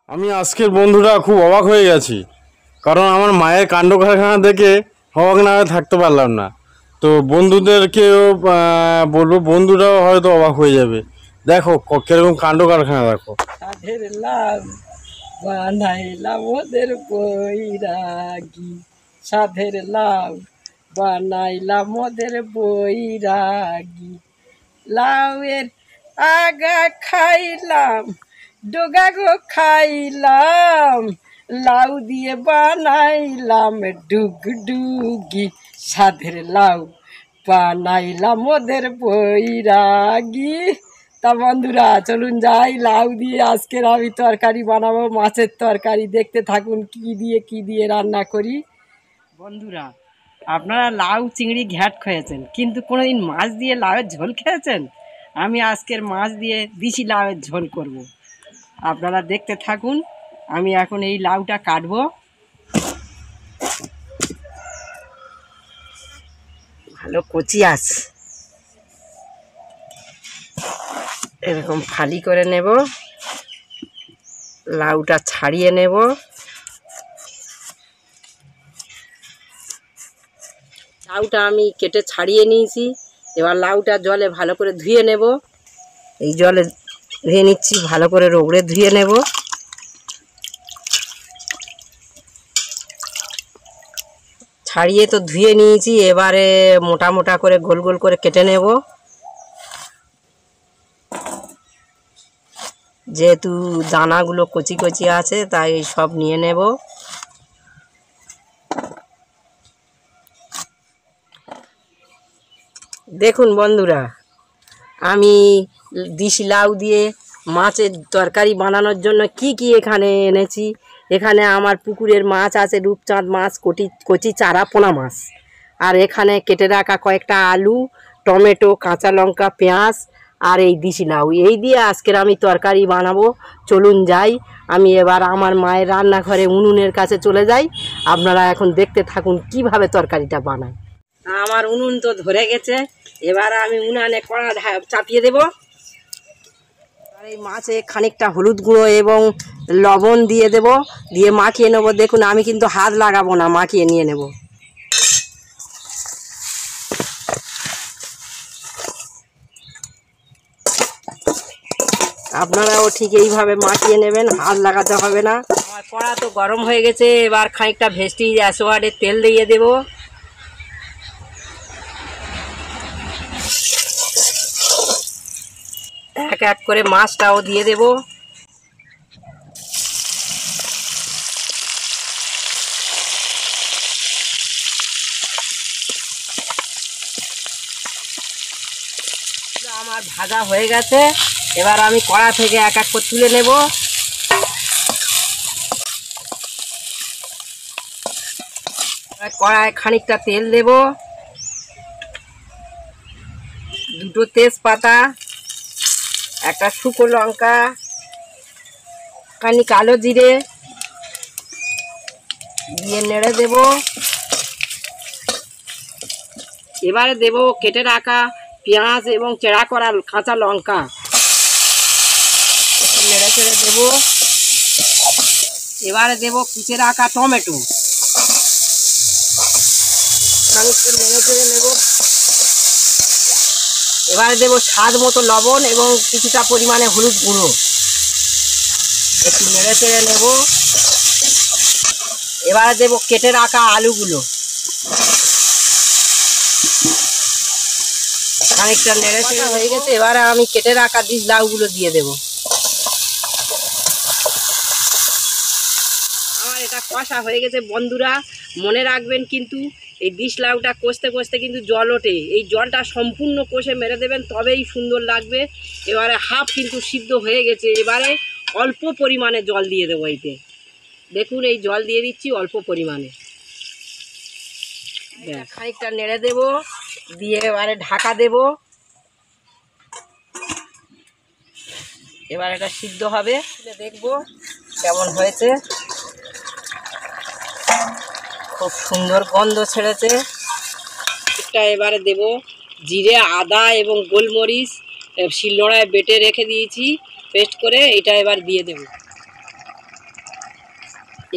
আমি আজকের বন্ধুরা খুব অবাক হয়ে গেছি, কারণ আমার মায়ের কাণ্ড কারখানা দেখে অবাক না হয়ে থাকতে পারলাম না। তো বন্ধুদেরকেও বলবো, বন্ধুরাও হয়তো অবাক হয়ে যাবে। দেখো কিরকম কাণ্ড কারখানা, দেখো। সাধের লাউ বানাইলাম ওদের বৈরাগী, সাধের লাউ বানাইলাম ওদের বৈরাগী। লাউয়ের আগা খাইলাম, ডোগা গো খাইলাম, লাউ দিয়ে বানাইলাম ডুগডুগি। সাধের লাউ বানাইলাম ওদের বৈরাগী। তা বন্ধুরা চলুন যাই, লাউ দিয়ে আজকের আমি তরকারি বানাবো, মাছের তরকারি। দেখতে থাকুন কি দিয়ে রান্না করি। বন্ধুরা, আপনারা লাউ চিংড়ি ঘ্যাট খেয়েছেন, কিন্তু কোনোদিন মাছ দিয়ে লাউয়ের ঝোল খেয়েছেন? আমি আজকের মাছ দিয়ে দিশি লাউয়ের ঝোল করব। আপনারা দেখতে থাকুন। আমি এখন এই লাউটা কাটবো। ভালো কচি আছে, এরকম ফালি করে নেব। লাউটা ছাড়িয়ে নেব। লাউটা আমি কেটে ছাড়িয়ে নিয়েছি। এবার লাউটা জলে ভালো করে ধুয়ে নেব। এই জলে ধুয়ে নিচ্ছি, ভালো করে রগড়ে ধুয়ে নেব। ছাড়িয়ে তো ধুয়ে নিয়েছি, এবারে মোটা মোটা করে গোল গোল করে কেটে নেব। যেহেতু দানাগুলো কচি কচি আছে, তাই সব নিয়ে নেব। দেখুন বন্ধুরা, আমি দিশি লাউ দিয়ে মাছের তরকারি বানানোর জন্য কি এখানে এনেছি। এখানে আমার পুকুরের মাছ আছে, রূপচাঁদ মাছ, কচি চারা পোনা মাছ। আর এখানে কেটে রাখা কয়েকটা আলু, টমেটো, কাঁচা লঙ্কা, পেঁয়াজ আর এই দিশি লাউ। এই দিয়ে আজকের আমি তরকারি বানাবো। চলুন যাই। আমি এবার আমার মায়ের রান্নাঘরে উনুনের কাছে চলে যাই। আপনারা এখন দেখতে থাকুন কিভাবে তরকারিটা বানায়। আমার উনুন তো ধরে গেছে। এবার আমি উনানে কড়া চাপিয়ে দেব। আর এই মাছে খানিকটা হলুদ গুঁড়ো এবং লবণ দিয়ে দেব, দিয়ে মাখিয়ে নেব। দেখুন আমি কিন্তু হাত লাগাবো না, মাখিয়ে নিয়ে নেব। আপনারাও ঠিক এইভাবে মাখিয়ে নেবেন, হাত লাগাতে হবে না। আমার কড়া তো গরম হয়ে গেছে। এবার খানিকটা ভেস্টিজ অ্যাসোয়ার্ডের তেল দিয়ে দেব। এক এক করে মাছটাও দিয়ে দেব। আমার ভাজা হয়ে গেছে। এবার আমি কড়া থেকে এক এক করে তুলে নেব। কড়ায় খানিকটা তেল দেব, দুটো তেজপাতা, একটা শুকনো লঙ্কা, খানি কালো জিরে দিয়ে নেড়ে দেব। এবারে দেব কেটে রাখা পেঁয়াজ এবং চেরা করা কাঁচা লঙ্কা, একটু নেড়ে চেড়ে দেব। এবারে দেব কুচে রাখা টমেটো, খানিকটা নেড়ে চেড়ে নেব। এবারে দেব স্বাদ মতো লবণ এবং কিছুটা পরিমাণে হলুদ গুঁড়ো, একটু নেড়ে চেড়ে নেব। এবারে দেব কেটে রাখা আলুগুলো, খানিকটা নেড়ে চেড়ে হয়ে গেছে। এবারে আমি কেটে রাখা লাউগুলো দিয়ে দেব। আমার এটা কষা হয়ে গেছে। বন্ধুরা মনে রাখবেন, কিন্তু এই ডিশ লাউটা কষতে কষতে কিন্তু জল ওঠে। এই জলটা সম্পূর্ণ কষে মেরে দেবেন, তবেই সুন্দর লাগবে। এবারে হাফ কিন্তু সিদ্ধ হয়ে গেছে। এবারে অল্প পরিমাণে জল দিয়ে দেবো এতে। দেখুন এই জল দিয়ে দিচ্ছি অল্প পরিমাণে। খানিকটা নেড়ে দেব, দিয়ে এবারে ঢাকা দেব। এবার এটা সিদ্ধ হবে, দেখবো কেমন হয়েছে। খুব সুন্দর গন্ধ ছেড়েছে। এটা এবারে দেব জিরে, আদা এবং গোলমরিচ শিলনোড়ায় বেটে রেখে দিয়েছি পেস্ট করে, এটা এবার দিয়ে দেব।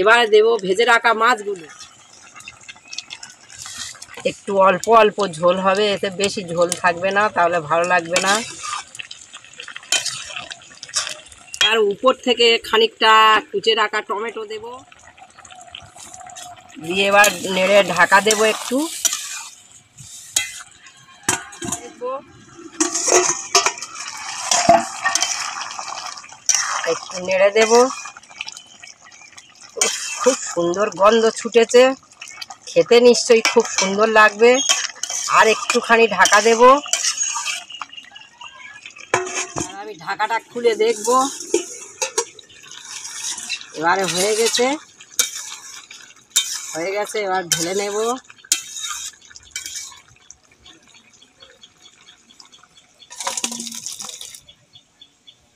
এবারে দেবো ভেজে রাখা মাছগুলো। একটু অল্প অল্প ঝোল হবে, এতে বেশি ঝোল থাকবে না, তাহলে ভালো লাগবে না। আর উপর থেকে খানিকটা কুচে রাখা টমেটো দেব, দিয়ে এবার নেড়ে ঢাকা দেব, একটু একটু নেড়ে দেব। খুব সুন্দর গন্ধ ছুটেছে, খেতে নিশ্চয়ই খুব সুন্দর লাগবে। আর একটুখানি ঢাকা দেব। আর আমি ঢাকাটা খুলে দেখব, এবারে হয়ে গেছে। এবার ঢেলে নেব।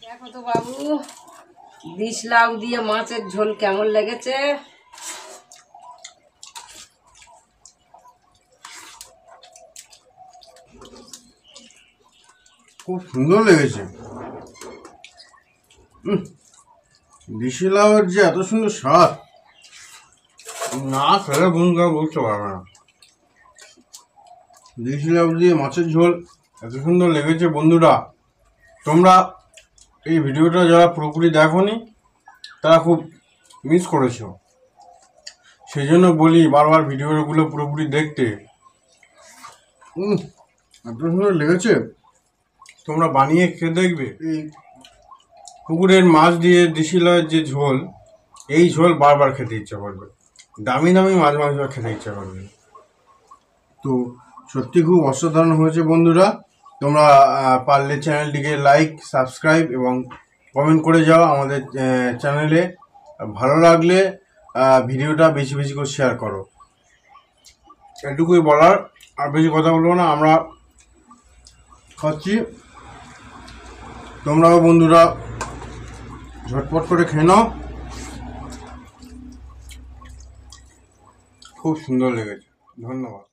দেখো তো বাবু, ডিশ লাউ দিয়ে মাছের ঝোল কেমন লেগেছে। খুব সুন্দর লেগেছে। দেশি লাউয়ের যে এত সুন্দর স্বাদ, না খেলে বন্ধুরা বলতে পারবে না। দেশি লাউ দিয়ে মাছের ঝোল এত সুন্দর লেগেছে। বন্ধুরা, তোমরা এই ভিডিওটা যারা পুরোপুরি দেখোনি তারা খুব মিস করেছো, সেই জন্য বলি বারবার ভিডিওগুলো পুরোপুরি দেখতে। এত সুন্দর লেগেছে, তোমরা বানিয়ে খেয়ে দেখবে। এই পুকুরের মাছ দিয়ে দেশি লাউয়ের যে ঝোল, এই ঝোল বারবার খেতে ইচ্ছা করবে, দামি দামি মাছ মাংস খেতে ইচ্ছা করবে। তো সত্যি খুব অসাধারণ হয়েছে বন্ধুরা। তোমরা পারলে চ্যানেলটিকে লাইক, সাবস্ক্রাইব এবং কমেন্ট করে যাও আমাদের চ্যানেলে। ভালো লাগলে ভিডিওটা বেশি বেশি করে শেয়ার করো। এটুকুই বলার, আর বেশি কথা বলবো না। আমরা খাচ্ছি, তোমরাও বন্ধুরা ঝটপট করে খেয়ে নাও। খুব সুন্দর লেগেছে, ধন্যবাদ।